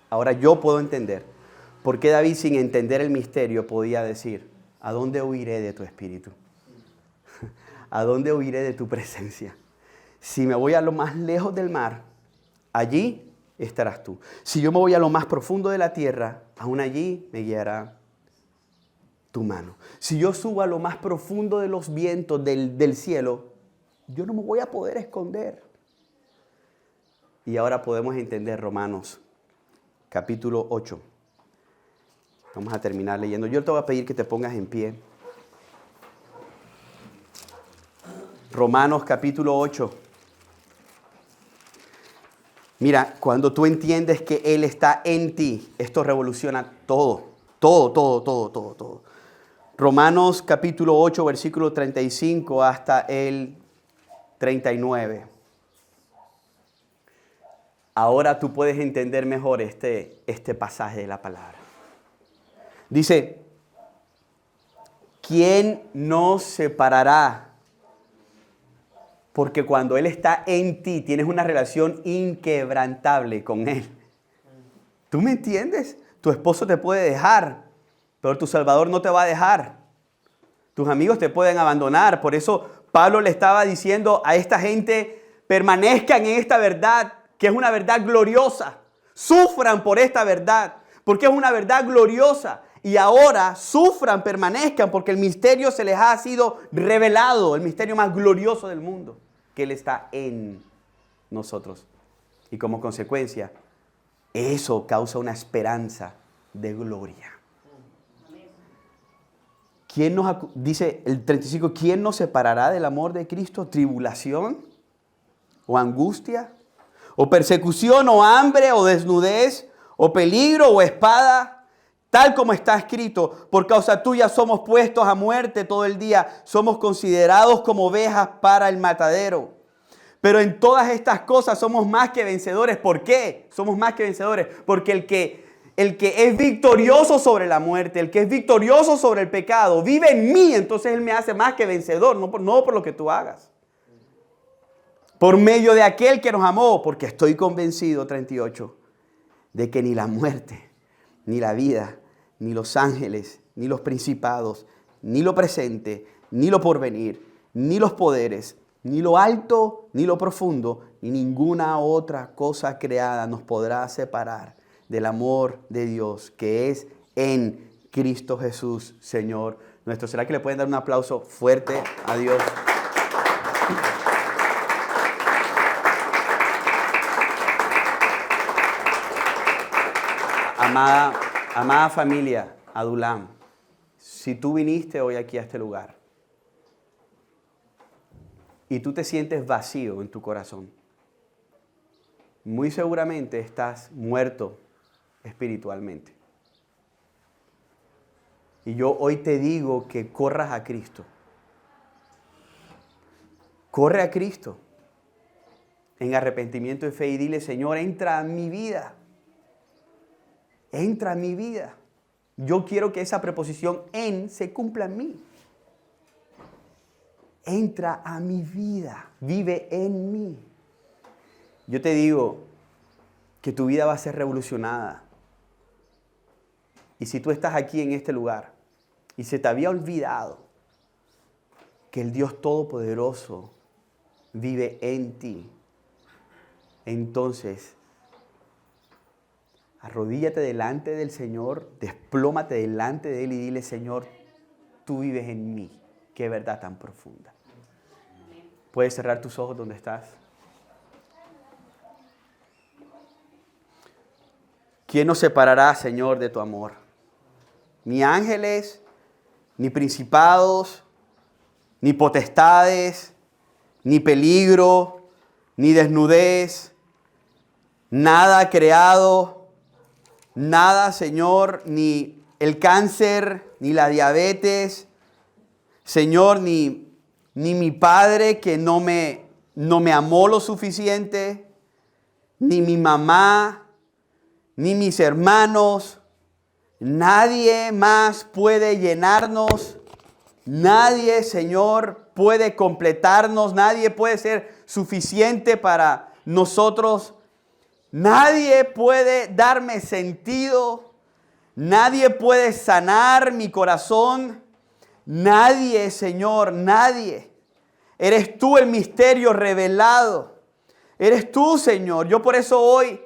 Ahora yo puedo entender. ¿Por qué David sin entender el misterio podía decir, ¿a dónde huiré de tu espíritu? ¿A dónde huiré de tu presencia? Si me voy a lo más lejos del mar, allí estarás tú. Si yo me voy a lo más profundo de la tierra, aún allí me guiará tu mano. Si yo subo a lo más profundo de los vientos del cielo, yo no me voy a poder esconder. Y ahora podemos entender Romanos, capítulo 8. Vamos a terminar leyendo. Yo te voy a pedir que te pongas en pie. Romanos, capítulo 8. Mira, cuando tú entiendes que Él está en ti, esto revoluciona todo. Todo. Romanos, capítulo 8, versículo 35 hasta el 39. Ahora tú puedes entender mejor este pasaje de la palabra. Dice, ¿quién nos separará? Porque cuando Él está en ti, tienes una relación inquebrantable con Él. ¿Tú me entiendes? Tu esposo te puede dejar, pero tu Salvador no te va a dejar. Tus amigos te pueden abandonar. Por eso Pablo le estaba diciendo a esta gente, permanezcan en esta verdad, que es una verdad gloriosa. Sufran por esta verdad, porque es una verdad gloriosa. Y ahora sufran, permanezcan, porque el misterio se les ha sido revelado, el misterio más glorioso del mundo, que Él está en nosotros. Y como consecuencia, eso causa una esperanza de gloria. Dice el 35, ¿quién nos separará del amor de Cristo? ¿Tribulación? ¿O angustia? ¿O persecución? ¿O hambre? ¿O desnudez? ¿O peligro? ¿O espada? Tal como está escrito, por causa tuya somos puestos a muerte todo el día. Somos considerados como ovejas para el matadero. Pero en todas estas cosas somos más que vencedores. ¿Por qué? Somos más que vencedores. Porque el que es victorioso sobre la muerte, el que es victorioso sobre el pecado, vive en mí. Entonces Él me hace más que vencedor, no por lo que tú hagas. Por medio de aquel que nos amó, porque estoy convencido, 38, de que ni la muerte, ni la vida, ni los ángeles, ni los principados, ni lo presente, ni lo porvenir, ni los poderes, ni lo alto, ni lo profundo, ni ninguna otra cosa creada nos podrá separar del amor de Dios que es en Cristo Jesús, Señor nuestro. ¿Será que le pueden dar un aplauso fuerte a Dios? Amada familia, Adulam, si tú viniste hoy aquí a este lugar y tú te sientes vacío en tu corazón, muy seguramente estás muerto espiritualmente. Y yo hoy te digo que corras a Cristo. Corre a Cristo en arrepentimiento y fe y dile, Señor, entra a mi vida. Entra a mi vida. Yo quiero que esa preposición en se cumpla en mí. Entra a mi vida. Vive en mí. Yo te digo que tu vida va a ser revolucionada. Y si tú estás aquí en este lugar y se te había olvidado que el Dios Todopoderoso vive en ti, entonces arrodíllate delante del Señor, desplómate delante de Él y dile: Señor, tú vives en mí. Qué verdad tan profunda. ¿Puedes cerrar tus ojos donde estás? ¿Quién nos separará, Señor, de tu amor? Ni ángeles, ni principados, ni potestades, ni peligro, ni desnudez, nada creado, nada, Señor, ni el cáncer, ni la diabetes, Señor, ni mi padre que no me amó lo suficiente, ni mi mamá, ni mis hermanos. Nadie más puede llenarnos. Nadie, Señor, puede completarnos. Nadie puede ser suficiente para nosotros. Nadie puede darme sentido. Nadie puede sanar mi corazón. Nadie, Señor, nadie. Eres tú el misterio revelado. Eres tú, Señor. Yo por eso hoy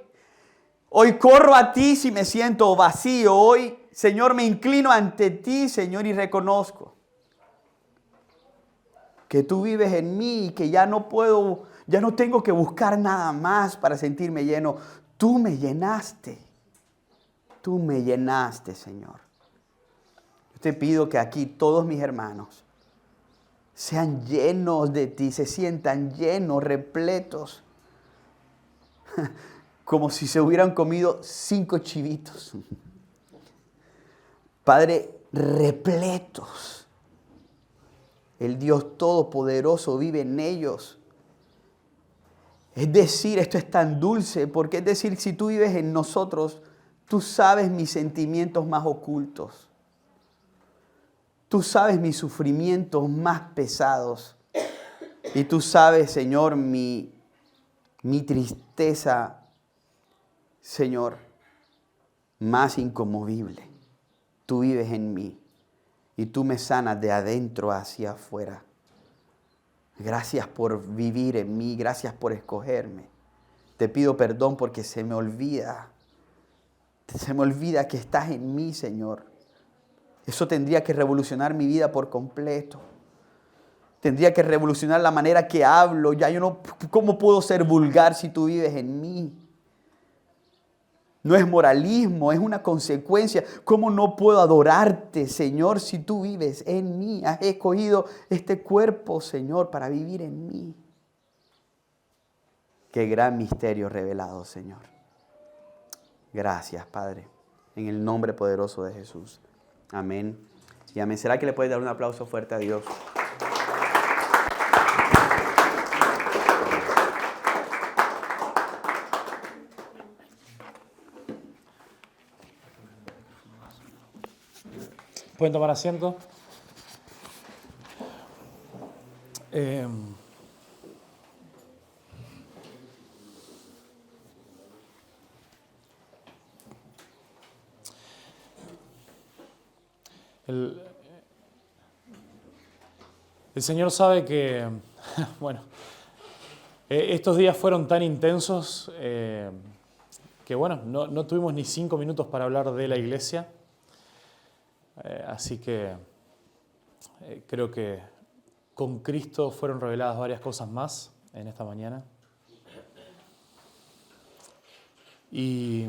corro a ti si me siento vacío. Hoy, Señor, me inclino ante ti, Señor, y reconozco que tú vives en mí y que ya no tengo que buscar nada más para sentirme lleno. Tú me llenaste. Tú me llenaste, Señor. Yo te pido que aquí todos mis hermanos sean llenos de ti, se sientan llenos, repletos, como si se hubieran comido 5 chivitos. Padre, repletos. El Dios Todopoderoso vive en ellos. Es decir, esto es tan dulce, porque es decir, si tú vives en nosotros, tú sabes mis sentimientos más ocultos. Tú sabes mis sufrimientos más pesados. Y tú sabes, Señor, mi tristeza, Señor, más inconmovible. Tú vives en mí y tú me sanas de adentro hacia afuera. Gracias por vivir en mí, gracias por escogerme. Te pido perdón porque se me olvida que estás en mí, Señor. Eso tendría que revolucionar mi vida por completo. Tendría que revolucionar la manera que hablo. ¿Cómo puedo ser vulgar si tú vives en mí? No es moralismo, es una consecuencia. ¿Cómo no puedo adorarte, Señor, si tú vives en mí? Has escogido este cuerpo, Señor, para vivir en mí. Qué gran misterio revelado, Señor. Gracias, Padre. En el nombre poderoso de Jesús. Amén. Y amén. ¿Será que le puedes dar un aplauso fuerte a Dios? Pueden tomar asiento. El Señor sabe que, bueno, estos días fueron tan intensos que, bueno, no tuvimos ni 5 minutos para hablar de la iglesia. Así que creo que con Cristo fueron reveladas varias cosas más en esta mañana. Y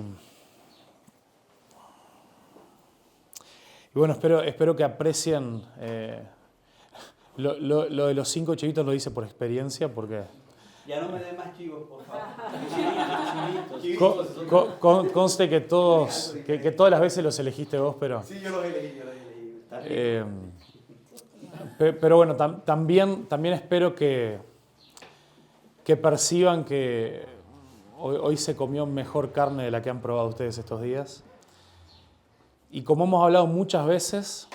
bueno, espero que aprecien. Lo de los 5 chivitos lo hice por experiencia, porque Ya no me dé más chivos, por favor. conste que todas las veces los elegiste vos, pero... Sí, yo los elegí. Pero bueno, también espero que perciban que hoy se comió mejor carne de la que han probado ustedes estos días. Y como hemos hablado muchas veces,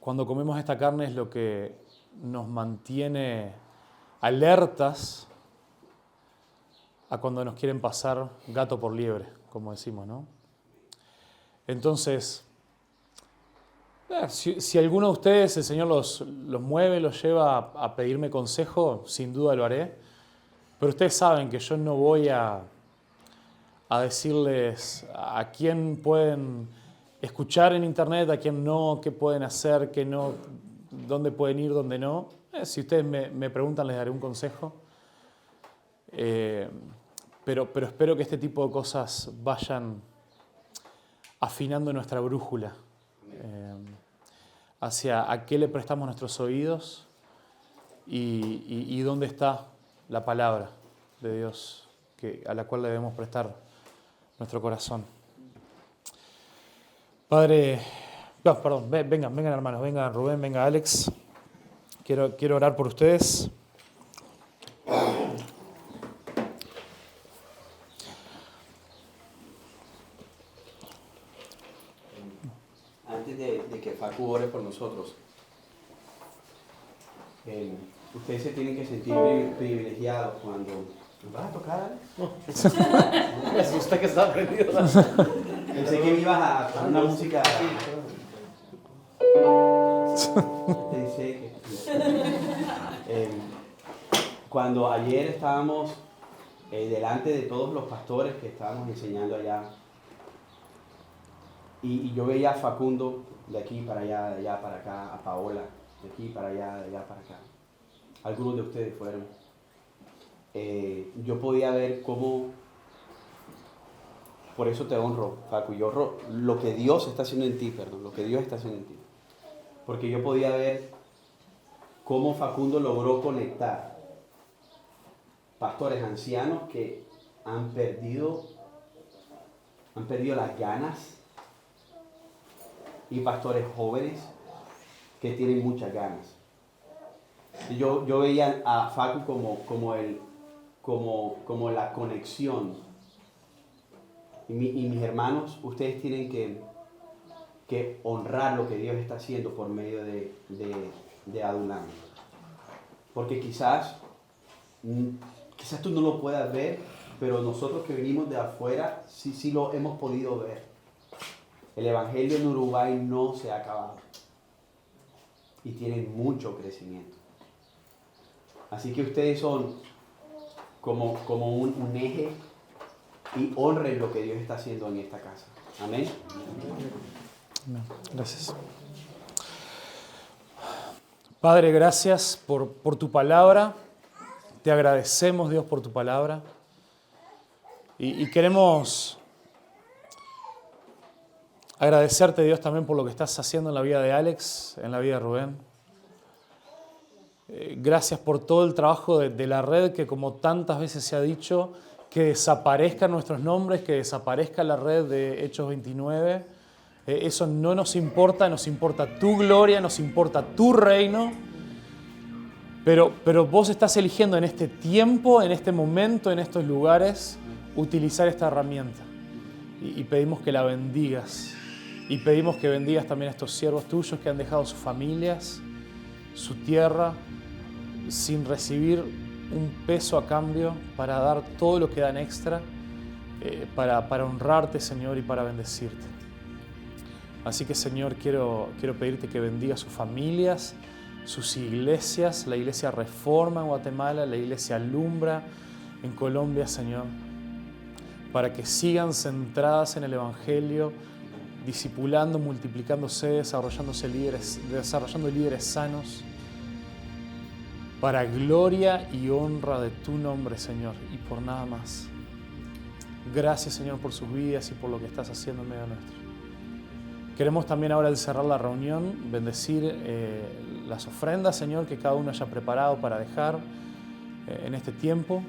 cuando comemos esta carne es lo que nos mantiene alertas a cuando nos quieren pasar gato por liebre, como decimos, ¿no? Entonces, Si alguno de ustedes, el Señor los mueve, los lleva a pedirme consejo, sin duda lo haré. Pero ustedes saben que yo no voy a decirles a quién pueden escuchar en internet, a quién no, qué pueden hacer, qué no, dónde pueden ir, dónde no. Si ustedes me preguntan, les daré un consejo. Pero espero que este tipo de cosas vayan afinando nuestra brújula hacia a qué le prestamos nuestros oídos y dónde está la palabra de Dios a la cual le debemos prestar nuestro corazón. Padre, perdón, vengan hermanos, vengan Rubén, venga Alex. Quiero orar por ustedes. Antes de que Facu ore por nosotros, ustedes se tienen que sentir privilegiados cuando... ¿Me vas a tocar, Alex? No. Me asusta que estaba prendido. Pensé que me ibas a poner una música... Pensé que... Cuando ayer estábamos delante de todos los pastores que estábamos enseñando allá, y yo veía a Facundo de aquí para allá, de allá para acá, a Paola, de aquí para allá, de allá para acá. Algunos de ustedes fueron. Yo podía ver cómo, por eso te honro, Facu, lo que Dios está haciendo en ti, lo que Dios está haciendo en ti. Porque yo podía ver cómo Facundo logró conectar pastores ancianos que han perdido las ganas y pastores jóvenes que tienen muchas ganas. Yo veía a Facu como la conexión. Y mis hermanos, ustedes tienen que honrar lo que Dios está haciendo por medio de Adulam. Porque quizás tú no lo puedas ver, pero nosotros que venimos de afuera sí lo hemos podido ver. El evangelio en Uruguay no se ha acabado y tienen mucho crecimiento. Así que ustedes son como un eje y honren lo que Dios está haciendo en esta casa. Amén. Amén. Gracias. Padre, gracias por tu palabra. Te agradecemos, Dios, por tu palabra. Y queremos agradecerte, Dios, también por lo que estás haciendo en la vida de Alex, en la vida de Rubén. Gracias por todo el trabajo de la red, que como tantas veces se ha dicho, que desaparezcan nuestros nombres, que desaparezca la red de Hechos 29. Eso no nos importa tu gloria, nos importa tu reino. Pero vos estás eligiendo en este tiempo, en este momento, en estos lugares, utilizar esta herramienta. Y pedimos que la bendigas. Y pedimos que bendigas también a estos siervos tuyos que han dejado sus familias, su tierra, sin recibir un peso a cambio, para dar todo lo que dan extra, para honrarte, Señor, y para bendecirte. Así que, Señor, quiero pedirte que bendiga sus familias, sus iglesias, la iglesia Reforma en Guatemala, la iglesia Alumbra en Colombia, Señor, para que sigan centradas en el Evangelio, discipulando, multiplicándose, desarrollando líderes sanos, para gloria y honra de tu nombre, Señor, y por nada más. Gracias, Señor, por sus vidas y por lo que estás haciendo en medio nuestro. Queremos también ahora, al cerrar la reunión, bendecir las ofrendas, Señor, que cada uno haya preparado para dejar en este tiempo.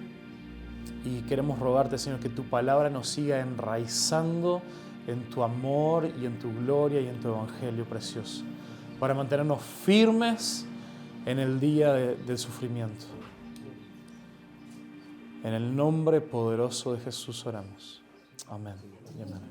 Y queremos rogarte, Señor, que tu palabra nos siga enraizando en tu amor y en tu gloria y en tu evangelio precioso, para mantenernos firmes en el día del sufrimiento. En el nombre poderoso de Jesús oramos. Amén y amén.